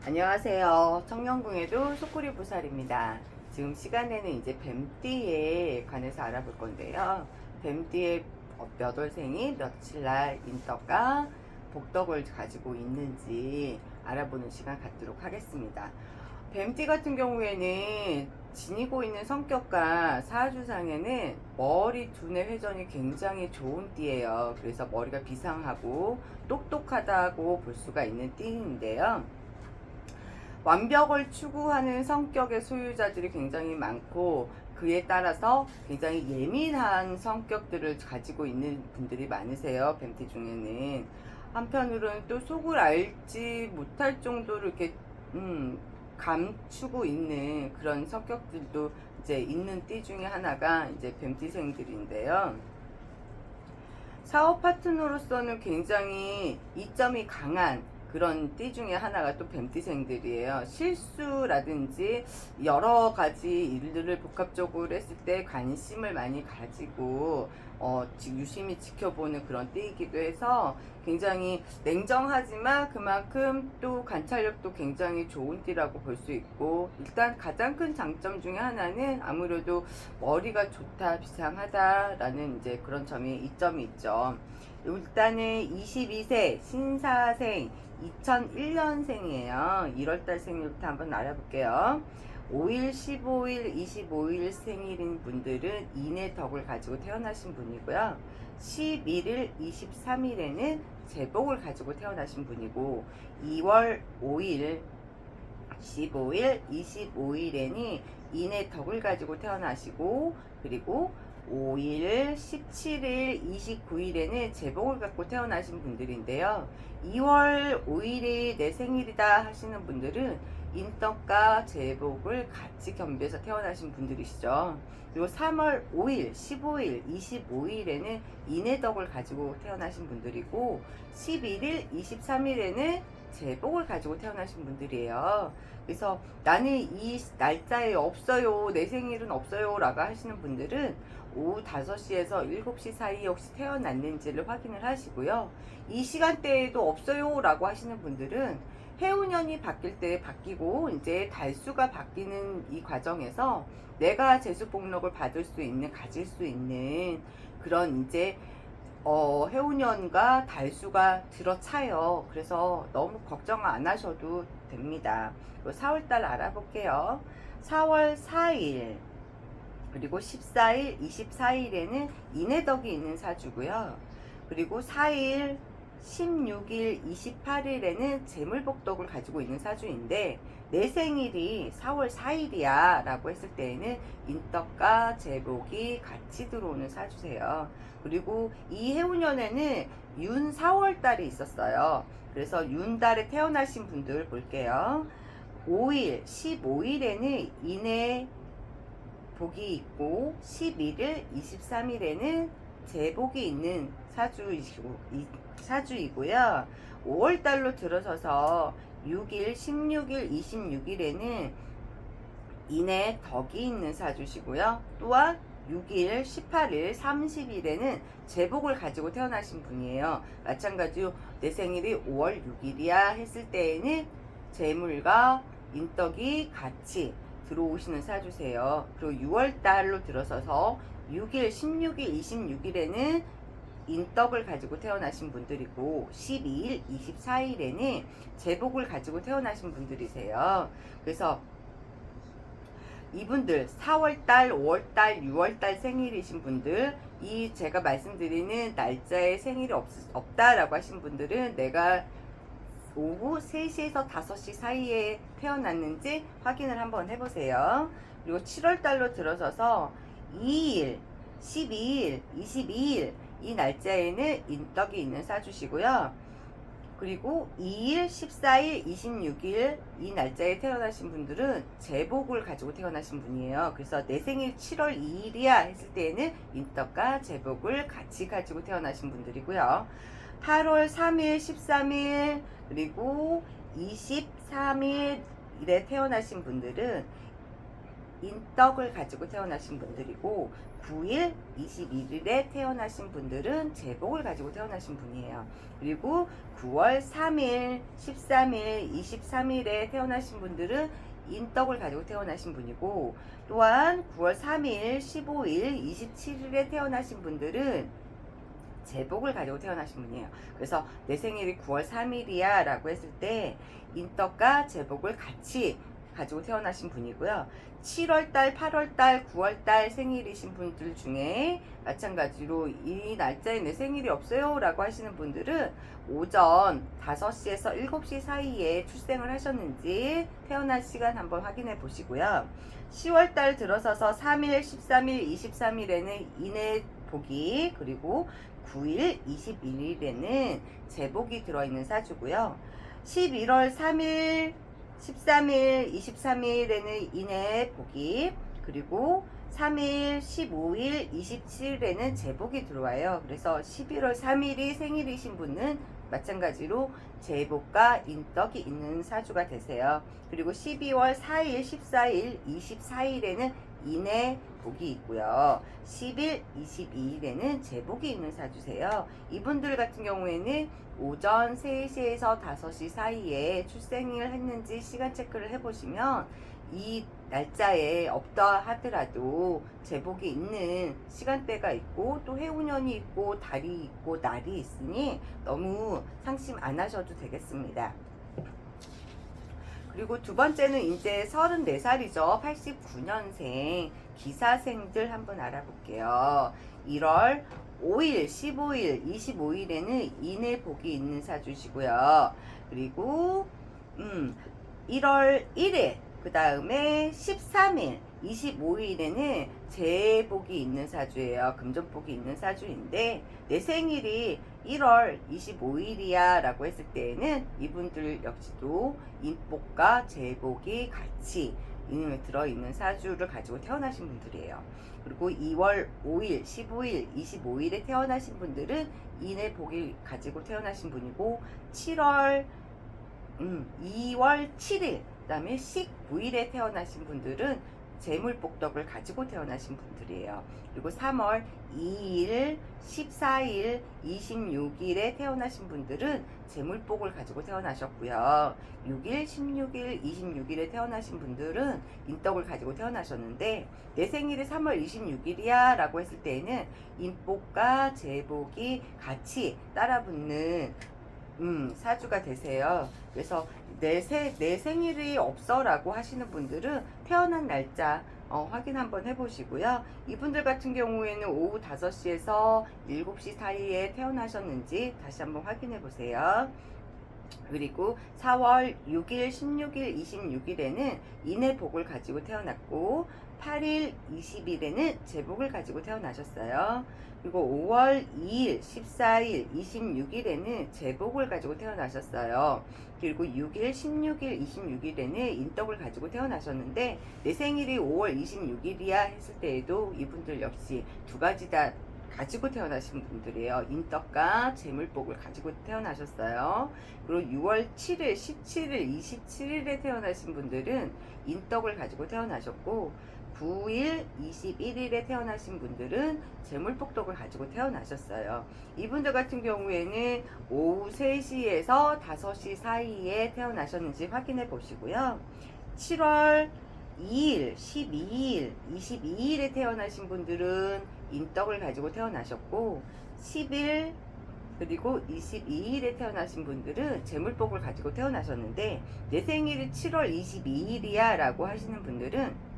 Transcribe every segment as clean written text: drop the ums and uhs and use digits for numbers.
안녕하세요. 청년궁예도 소쿠리 보살입니다. 지금 시간에는 이제 뱀띠에 관해서 알아볼 건데요. 뱀띠의 몇 월생이 며칠날 인덕과 복덕을 가지고 있는지 알아보는 시간 갖도록 하겠습니다. 뱀띠 같은 경우에는 지니고 있는 성격과 사주상에는 머리 두뇌 회전이 굉장히 좋은 띠예요. 그래서 머리가 비상하고 똑똑하다고 볼 수가 있는 띠인데요. 완벽을 추구하는 성격의 소유자들이 굉장히 많고, 그에 따라서 굉장히 예민한 성격들을 가지고 있는 분들이 많으세요. 뱀띠 중에는. 한편으로는 또 속을 알지 못할 정도로 이렇게 감추고 있는 그런 성격들도 이제 있는 띠 중에 하나가 이제 뱀띠생들인데요. 사업 파트너로서는 굉장히 이점이 강한 그런 띠 중에 하나가 또 뱀띠생들이에요. 실수라든지 여러 가지 일들을 복합적으로 했을 때 관심을 많이 가지고 유심히 지켜보는 그런 띠이기도 해서 굉장히 냉정하지만 그만큼 또 관찰력도 굉장히 좋은 띠라고 볼 수 있고, 일단 가장 큰 장점 중에 하나는 아무래도 머리가 좋다, 비상하다라는 이제 그런 점이 이점이 있죠. 일단은 22세 신사생 2001년생이에요. 1월달 생일부터 한번 알아볼게요. 5일, 15일, 25일 생일인 분들은 인의 덕을 가지고 태어나신 분이고요. 11일, 23일에는 제복을 가지고 태어나신 분이고, 2월 5일, 15일, 25일에는 인의 덕을 가지고 태어나시고, 그리고 5일, 17일, 29일에는 제복을 갖고 태어나신 분들인데요. 2월 5일이 내 생일이다 하시는 분들은 인덕과 제복을 같이 겸비해서 태어나신 분들이시죠. 그리고 3월 5일, 15일, 25일에는 인의 덕을 가지고 태어나신 분들이고, 11일, 23일에는 제복을 가지고 태어나신 분들이에요. 그래서 나는 이 날짜에 없어요, 내 생일은 없어요 라고 하시는 분들은 오후 5시에서 7시 사이에 혹시 태어났는지를 확인을 하시고요. 이 시간대에도 없어요 라고 하시는 분들은 해운년이 바뀔 때 바뀌고 이제 달수가 바뀌는 이 과정에서 내가 재수복록을 받을 수 있는, 가질 수 있는 그런 이제 해운년과 달수가 들어차요. 그래서 너무 걱정 안 하셔도 됩니다. 4월달 알아볼게요. 4월 4일 그리고 14일, 24일에는 인해덕이 있는 사주고요. 그리고 4일, 16일, 28일에는 재물복덕을 가지고 있는 사주인데, 내 생일이 4월 4일이야 라고 했을 때에는 인덕과 재복이 같이 들어오는 사주세요. 그리고 이 해운년에는 윤 4월달이 있었어요. 그래서 윤달에 태어나신 분들 볼게요. 5일, 15일에는 인해 복이 있고, 11일, 23일에는 제복이 있는 사주이고요. 5월달로 들어서서 6일, 16일, 26일에는 인해 덕이 있는 사주시고요. 또한 6일, 18일, 30일에는 제복을 가지고 태어나신 분이에요. 마찬가지로 내 생일이 5월 6일이야 했을 때에는 재물과 인덕이 같이 들어오시는 사주세요. 그리고 6월달로 들어서서 6일, 16일, 26일에는 인덕을 가지고 태어나신 분들이고, 12일, 24일에는 제복을 가지고 태어나신 분들이세요. 그래서 이분들 4월달, 5월달, 6월달 생일이신 분들, 이 제가 말씀드리는 날짜에 생일이 없다라고 하신 분들은 내가 오후 3시에서 5시 사이에 태어났는지 확인을 한번 해보세요. 그리고 7월달로 들어서서 2일, 12일, 22일 이 날짜에는 인덕이 있는 사주시고요. 그리고 2일, 14일, 26일 이 날짜에 태어나신 분들은 제복을 가지고 태어나신 분이에요. 그래서 내 생일 7월 2일이야 했을 때에는 인덕과 제복을 같이 가지고 태어나신 분들이고요. 8월 3일, 13일, 그리고 23일에 태어나신 분들은 인덕을 가지고 태어나신 분들이고 9일, 21일에 태어나신 분들은 제복을 가지고 태어나신 분이에요. 그리고 9월 3일, 13일, 23일에 태어나신 분들은 인덕을 가지고 태어나신 분이고 또한 9월 3일, 15일, 27일에 태어나신 분들은 제복을 가지고 태어나신 분이에요. 그래서 내 생일이 9월 3일이야 라고 했을 때 인덕과 제복을 같이 가지고 태어나신 분이고요. 7월달, 8월달, 9월달 생일이신 분들 중에 마찬가지로 이 날짜에 내 생일이 없어요 라고 하시는 분들은 오전 5시에서 7시 사이에 출생을 하셨는지 태어난 시간 한번 확인해 보시고요. 10월달 들어서서 3일, 13일, 23일에는 인해 복이, 그리고 9일, 21일에는 제복이 들어있는 사주고요. 11월 3일, 13일, 23일에는 인해 복이, 그리고 3일, 15일, 27일에는 제복이 들어와요. 그래서 11월 3일이 생일이신 분은 마찬가지로 제복과 인덕이 있는 사주가 되세요. 그리고 12월 4일, 14일, 24일에는 인해 복이 있고요. 10일, 22일에는 제복이 있는 사주세요. 이분들 같은 경우에는 오전 3시에서 5시 사이에 출생을 했는지 시간 체크를 해보시면 이 날짜에 없다 하더라도 제복이 있는 시간대가 있고 또 해운년이 있고 달이 있고 날이 있으니 너무 상심 안 하셔도 되겠습니다. 그리고 두 번째는 이제 34살이죠. 89년생 기사생들 한번 알아볼게요. 1월 5일, 15일, 25일에는 인해 복이 있는 사주시고요. 그리고 1월 1일, 그 다음에 13일, 25일에는 재복이 있는 사주예요. 금전복이 있는 사주인데 내 생일이 1월 25일이야 라고 했을 때에는 이분들 역시도 인복과 재복이 같이 들어있는 사주를 가지고 태어나신 분들이에요. 그리고 2월 5일, 15일, 25일에 태어나신 분들은 인의 복이 가지고 태어나신 분이고 2월 7일, 그 다음에 19일에 태어나신 분들은 재물복덕을 가지고 태어나신 분들이에요. 그리고 3월 2일, 14일, 26일에 태어나신 분들은 재물복을 가지고 태어나셨고요. 6일, 16일, 26일에 태어나신 분들은 인덕을 가지고 태어나셨는데 내 생일이 3월 26일이야 라고 했을 때에는 인복과 재복이 같이 따라붙는 사주가 되세요. 그래서 내 생일이 없어 라고 하시는 분들은 태어난 날짜 확인 한번 해보시고요. 이분들 같은 경우에는 오후 5시에서 7시 사이에 태어나셨는지 다시 한번 확인해 보세요. 그리고 4월 6일, 16일, 26일에는 인해 복을 가지고 태어났고 8일, 20일에는 제복을 가지고 태어나셨어요. 그리고 5월 2일, 14일, 26일에는 제복을 가지고 태어나셨어요. 그리고 6일, 16일, 26일에는 인덕을 가지고 태어나셨는데 내 생일이 5월 26일이야 했을 때에도 이분들 역시 두 가지 다 가지고 태어나신 분들이에요. 인덕과 재물복을 가지고 태어나셨어요. 그리고 6월 7일, 17일, 27일에 태어나신 분들은 인덕을 가지고 태어나셨고 9일, 21일에 태어나신 분들은 재물복덕을 가지고 태어나셨어요. 이분들 같은 경우에는 오후 3시에서 5시 사이에 태어나셨는지 확인해 보시고요. 7월 2일, 12일, 22일에 태어나신 분들은 인덕을 가지고 태어나셨고 10일 그리고 22일에 태어나신 분들은 재물복을 가지고 태어나셨는데 내 생일이 7월 22일이야 라고 하시는 분들은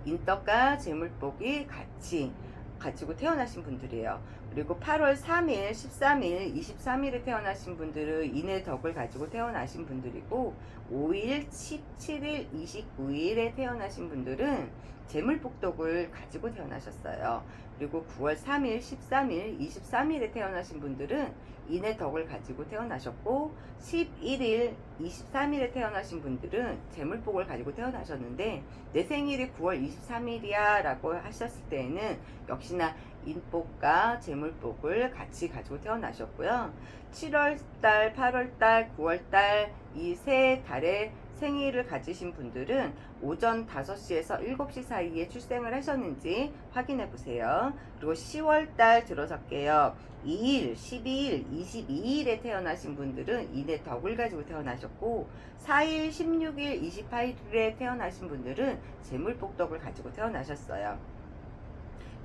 인덕과 재물복이 같이 가지고 태어나신 분들이에요. 그리고 8월 3일, 13일, 23일에 태어나신 분들은 인의 덕을 가지고 태어나신 분들이고 5일, 17일, 29일에 태어나신 분들은 재물복덕을 가지고 태어나셨어요. 그리고 9월 3일, 13일, 23일에 태어나신 분들은 인의 덕을 가지고 태어나셨고 11일, 23일에 태어나신 분들은 재물복을 가지고 태어나셨는데 내 생일이 9월 23일이야 라고 하셨을 때에는 역시나 인복과 재물복을 같이 가지고 태어나셨고요. 7월달, 8월달, 9월달 이 세 달의 생일을 가지신 분들은 오전 5시에서 7시 사이에 출생을 하셨는지 확인해 보세요. 그리고 10월달 들어설게요. 2일, 12일, 22일에 태어나신 분들은 인의 덕을 가지고 태어나셨고, 4일, 16일, 28일에 태어나신 분들은 재물복덕을 가지고 태어나셨어요.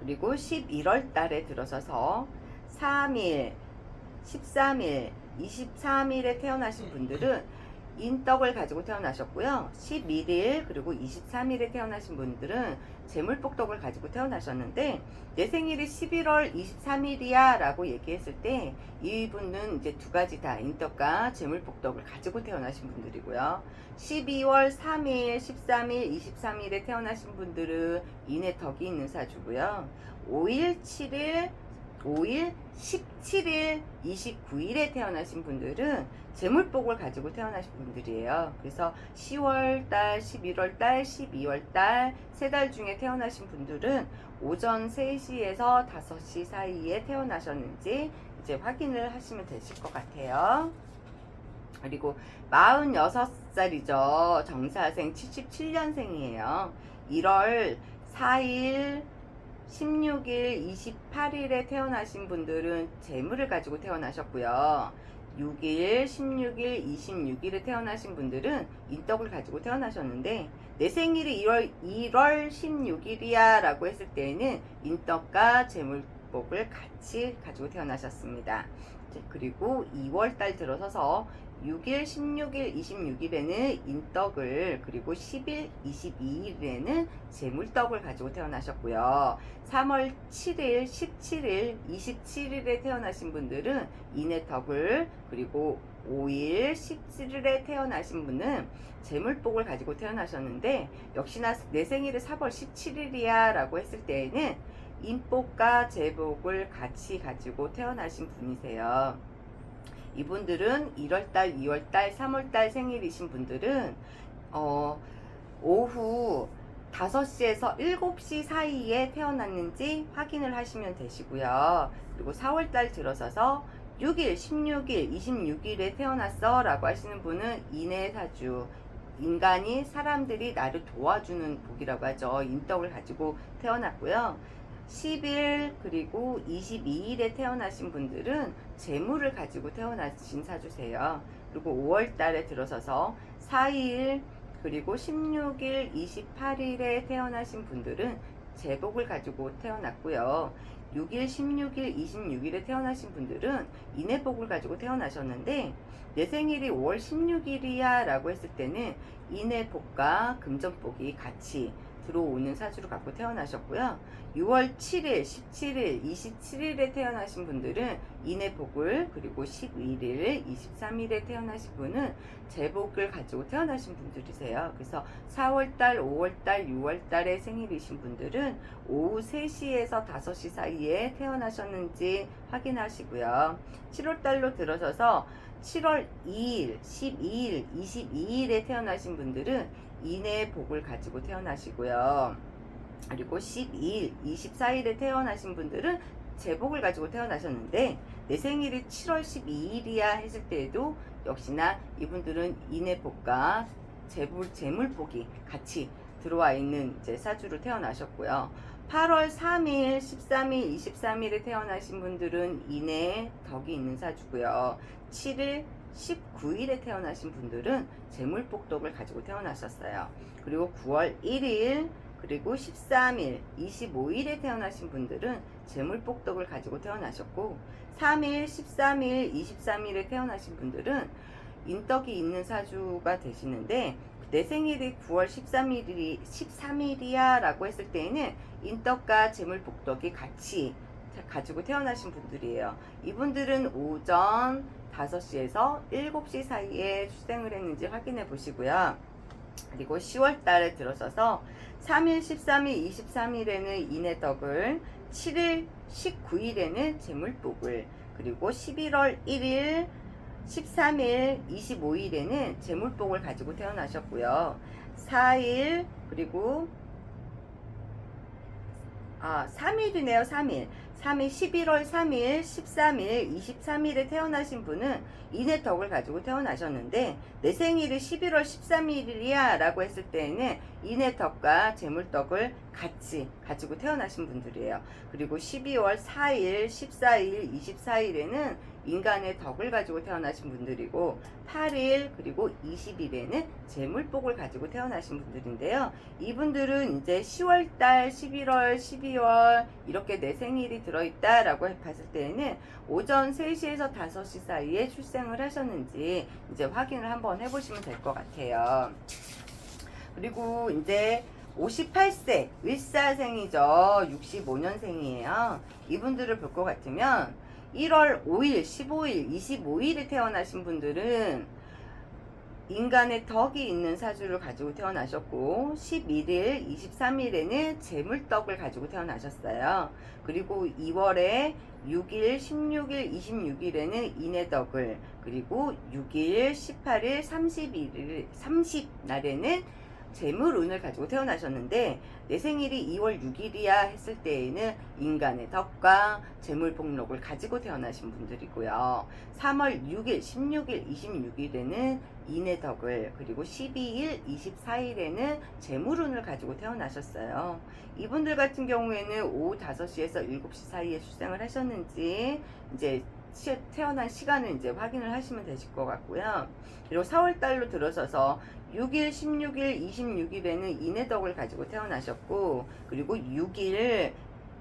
그리고 11월 달에 들어서서 3일, 13일, 23일에 태어나신 분들은 인덕을 가지고 태어나셨고요. 11일 그리고 23일에 태어나신 분들은 재물복덕을 가지고 태어나셨는데, 내 생일이 11월 23일이야 라고 얘기했을 때 이분은 이제 두 가지 다 인덕과 재물복덕을 가지고 태어나신 분들이고요. 12월 3일, 13일, 23일에 태어나신 분들은 인의 덕이 있는 사주고요. 5일, 7일, 5일, 17일, 29일에 태어나신 분들은 재물복을 가지고 태어나신 분들이에요. 그래서 10월달, 11월달, 12월달 세 달 중에 태어나신 분들은 오전 3시에서 5시 사이에 태어나셨는지 이제 확인을 하시면 되실 것 같아요. 그리고 46살이죠. 정사생 77년생이에요. 1월 4일, 16일, 28일에 태어나신 분들은 재물을 가지고 태어나셨고요. 6일, 16일, 26일에 태어나신 분들은 인덕을 가지고 태어나셨는데, 내 생일이 1월 16일이야 라고 했을 때에는 인덕과 재물복을 같이 가지고 태어나셨습니다. 그리고 2월달 들어서서 6일, 16일, 26일에는 인덕을, 그리고 10일, 22일에는 재물덕을 가지고 태어나셨고요. 3월 7일, 17일, 27일에 태어나신 분들은 인의 덕을, 그리고 5일, 17일에 태어나신 분은 재물복을 가지고 태어나셨는데, 역시나 내 생일이 4월 17일이야 라고 했을 때에는 인복과 재복을 같이 가지고 태어나신 분이세요. 이분들은 1월달, 2월달, 3월달 생일이신 분들은 오후 5시에서 7시 사이에 태어났는지 확인을 하시면 되시고요. 그리고 4월달 들어서서 6일, 16일, 26일에 태어났어 라고 하시는 분은 인의 사주, 인간이 사람들이 나를 도와주는 복이라고 하죠. 인덕을 가지고 태어났고요. 10일 그리고 22일에 태어나신 분들은 재물을 가지고 태어나신 사주세요. 그리고 5월 달에 들어서서 4일 그리고 16일, 28일에 태어나신 분들은 재복을 가지고 태어났고요. 6일, 16일, 26일에 태어나신 분들은 인해복을 가지고 태어나셨는데, 내 생일이 5월 16일이야 라고 했을 때는 인해복과 금전복이 같이 들어오는 사주를 갖고 태어나셨고요. 6월 7일, 17일, 27일에 태어나신 분들은 인해복을, 그리고 11일, 23일에 태어나신 분은 재복을 가지고 태어나신 분들이세요. 그래서 4월달, 5월달, 6월달에 생일이신 분들은 오후 3시에서 5시 사이에 태어나셨는지 확인하시고요. 7월달로 들어서서 7월 2일, 12일, 22일에 태어나신 분들은 인의 복을 가지고 태어나시고요. 그리고 12일, 24일에 태어나신 분들은 재복을 가지고 태어나셨는데, 내 생일이 7월 12일이야 했을 때에도 역시나 이분들은 인의 복과 재물복이 같이 들어와 있는 이제 사주로 태어나셨고요. 8월 3일, 13일, 23일에 태어나신 분들은 인의 덕이 있는 사주고요. 7일, 19일에 태어나신 분들은 재물복덕을 가지고 태어나셨어요. 그리고 9월 1일, 그리고 13일, 25일에 태어나신 분들은 재물복덕을 가지고 태어나셨고, 3일, 13일, 23일에 태어나신 분들은 인덕이 있는 사주가 되시는데, 내 생일이 9월 13일이야 라고 했을 때에는 인덕과 재물복덕이 같이 가지고 태어나신 분들이에요. 이분들은 오전 5시에서 7시 사이에 출생을 했는지 확인해 보시고요. 그리고 10월 달에 들어서서 3일, 13일, 23일에는 인의 덕을, 7일, 19일에는 재물복을, 그리고 11월 1일, 13일, 25일에는 재물복을 가지고 태어나셨고요. 4일, 그리고 3일이네요. 3일. 3일 11월 3일, 13일, 23일에 태어나신 분은 인의 덕을 가지고 태어나셨는데 내 생일이 11월 13일이야 라고 했을 때에는 인의 덕과 재물덕을 같이 가지고 태어나신 분들이에요. 그리고 12월 4일, 14일, 24일에는 인간의 덕을 가지고 태어나신 분들이고 8일 그리고 20일에는 재물복을 가지고 태어나신 분들인데요. 이분들은 이제 10월달, 11월, 12월 이렇게 내 생일이 들어있다 라고 봤을 때에는 오전 3시에서 5시 사이에 출생을 하셨는지 이제 확인을 한번 해보시면 될 것 같아요. 그리고 이제 58세 을사생이죠. 65년생이에요. 이분들을 볼 것 같으면 1월 5일, 15일, 25일에 태어나신 분들은 인간의 덕이 있는 사주를 가지고 태어나셨고 11일, 23일에는 재물덕을 가지고 태어나셨어요. 그리고 2월에 6일, 16일, 26일에는 인의 덕을 그리고 6일, 18일, 31일, 30날에는 재물운을 가지고 태어나셨는데 내 생일이 2월 6일이야 했을 때에는 인간의 덕과 재물복록을 가지고 태어나신 분들이고요. 3월 6일, 16일, 26일에는 인의 덕을 그리고 12일, 24일에는 재물운을 가지고 태어나셨어요. 이분들 같은 경우에는 오후 5시에서 7시 사이에 출생을 하셨는지 이제 태어난 시간을 이제 확인을 하시면 되실 것 같고요. 그리고 4월달로 들어서서 6일, 16일, 26일에는 인의 덕을 가지고 태어나셨고 그리고 6일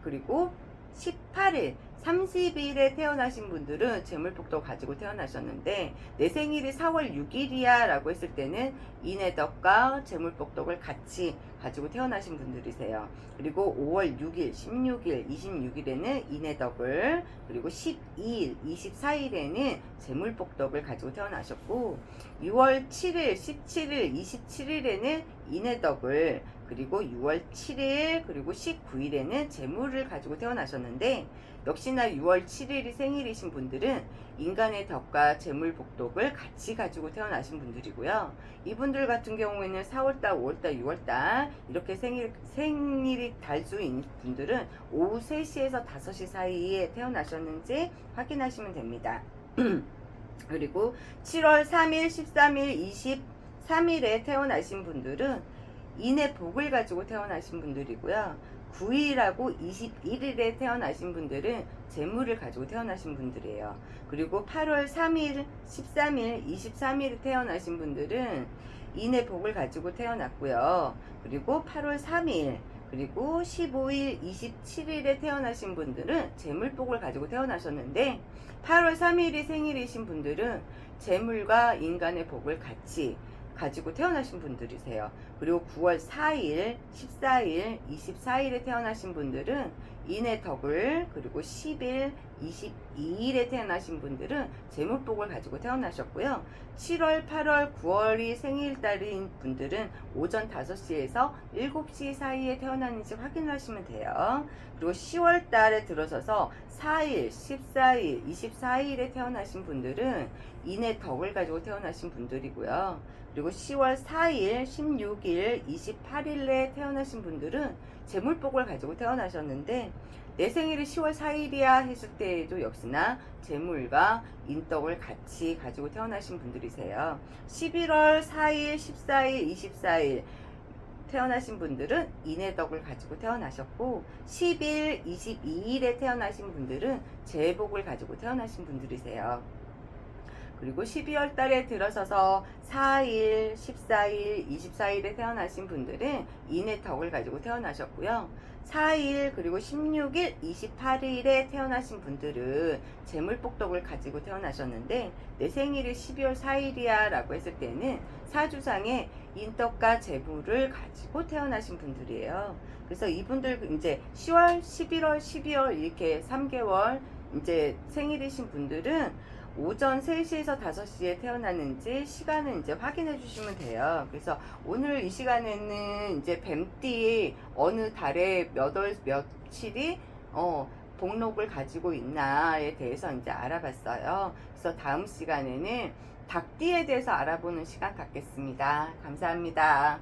그리고 18일 30일에 태어나신 분들은 재물복도 가지고 태어나셨는데 내 생일이 4월 6일이야 라고 했을 때는 인의 덕과 재물복덕을 같이 가지고 태어나신 분들이세요. 그리고 5월 6일, 16일, 26일에는 인의 덕을 그리고 12일, 24일에는 재물복덕을 가지고 태어나셨고 6월 7일, 17일, 27일에는 인의 덕을 그리고 6월 7일 그리고 19일에는 재물을 가지고 태어나셨는데 역시나 6월 7일이 생일이신 분들은 인간의 덕과 재물복덕을 같이 가지고 태어나신 분들이고요. 이분들 같은 경우에는 4월달, 5월달, 6월달 이렇게 생일이 달수인 분들은 오후 3시에서 5시 사이에 태어나셨는지 확인하시면 됩니다. 그리고 7월 3일, 13일, 23일에 태어나신 분들은 인의 복을 가지고 태어나신 분들이고요. 9일하고 21일에 태어나신 분들은 재물을 가지고 태어나신 분들이에요. 그리고 8월 3일, 13일, 23일에 태어나신 분들은 인의 복을 가지고 태어났고요. 그리고 8월 3일, 그리고 15일, 27일에 태어나신 분들은 재물복을 가지고 태어나셨는데 8월 3일이 생일이신 분들은 재물과 인간의 복을 같이 가지고 태어나신 분들이세요. 그리고 9월 4일, 14일, 24일에 태어나신 분들은 인의 덕을 그리고 10일, 22일에 태어나신 분들은 재물복을 가지고 태어나셨고요. 7월, 8월, 9월이 생일달인 분들은 오전 5시에서 7시 사이에 태어났는지 확인하시면 돼요. 그리고 10월 달에 들어서서 4일, 14일, 24일에 태어나신 분들은 인의 덕을 가지고 태어나신 분들이고요. 그리고 10월 4일, 16일, 28일에 태어나신 분들은 재물복을 가지고 태어나셨는데 내 생일이 10월 4일이야 했을 때에도 역시나 재물과 인덕을 같이 가지고 태어나신 분들이세요. 11월 4일, 14일, 24일 태어나신 분들은 인의 덕을 가지고 태어나셨고 10일, 22일에 태어나신 분들은 재복을 가지고 태어나신 분들이세요. 그리고 12월 달에 들어서서 4일, 14일, 24일에 태어나신 분들은 인의 덕을 가지고 태어나셨고요. 4일, 그리고 16일, 28일에 태어나신 분들은 재물복덕을 가지고 태어나셨는데 내 생일이 12월 4일이야 라고 했을 때는 사주상에 인덕과 재물을 가지고 태어나신 분들이에요. 그래서 이분들 이제 10월, 11월, 12월 이렇게 3개월 이제 생일이신 분들은 오전 3시에서 5시에 태어났는지 시간을 이제 확인해 주시면 돼요. 그래서 오늘 이 시간에는 이제 뱀띠 어느 달에 몇 월 며칠이 복록을 가지고 있나에 대해서 이제 알아봤어요. 그래서 다음 시간에는 닭띠에 대해서 알아보는 시간 갖겠습니다. 감사합니다.